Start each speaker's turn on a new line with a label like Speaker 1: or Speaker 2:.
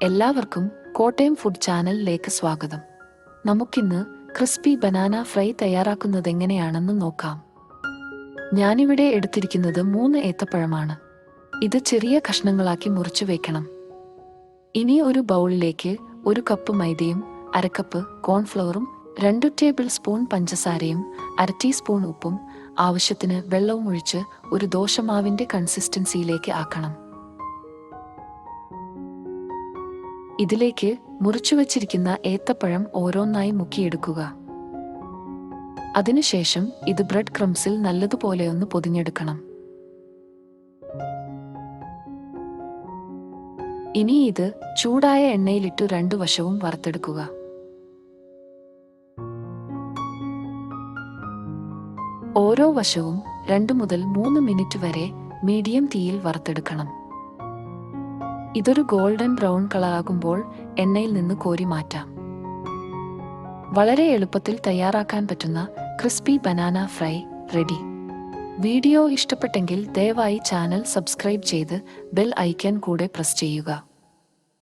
Speaker 1: എല്ലാവർക്കും കോട്ടയം ഫുഡ് ചാനലിലേക്ക് സ്വാഗതം. നമുക്കിന്ന് ക്രിസ്പി ബനാന ഫ്രൈ തയ്യാറാക്കുന്നതെങ്ങനെയാണെന്ന് നോക്കാം. ഞാനിവിടെ എടുത്തിരിക്കുന്നത് 3 ഏത്തപ്പഴമാണ്. ഇത് ചെറിയ കഷ്ണങ്ങളാക്കി മുറിച്ചു വെക്കണം. ഇനി ഒരു ബൗളിലേക്ക് 1 കപ്പ് മൈദയും 1/2 കപ്പ് കോൺഫ്ലവറും 2 ടേബിൾ സ്പൂൺ പഞ്ചസാരയും 1/2 ടീസ്പൂൺ ഉപ്പും ആവശ്യത്തിന് വെള്ളവും ഒഴിച്ച് ഒരു ദോശമാവിന്റെ കൺസിസ്റ്റൻസിയിലേക്ക് ആക്കണം. ഇതിലേക്ക് മുറിച്ചുവച്ചിരിക്കുന്ന ഏത്തപ്പഴം ഓരോന്നായി മുക്കിയെടുക്കുക. അതിനുശേഷം ഇത് ബ്രെഡ് ക്രംസിൽ നല്ലതുപോലെ ഒന്ന് പൊതിഞ്ഞെടുക്കണം. ഇനി ഇത് ചൂടായ എണ്ണയിലിട്ടു 2 വശവും വറുത്തെടുക്കുക. ഓരോ വശവും 2 മുതൽ 3 മിനിറ്റ് വരെ മീഡിയം തീയിൽ വറുത്തെടുക്കണം. ഇതൊരു ഗോൾഡൻ ബ്രൗൺ കളറാകുമ്പോൾ എണ്ണയിൽ നിന്ന് കോരി മാറ്റാം. വളരെ എളുപ്പത്തിൽ തയ്യാറാക്കാൻ പറ്റുന്ന crispy banana fry ready. Video ഇഷ്ടപ്പെട്ടെങ്കിൽ ദയവായി ചാനൽ സബ്സ്ക്രൈബ് ചെയ്ത് ബെൽ ഐക്കൺ കൂടെ പ്രസ് ചെയ്യുക.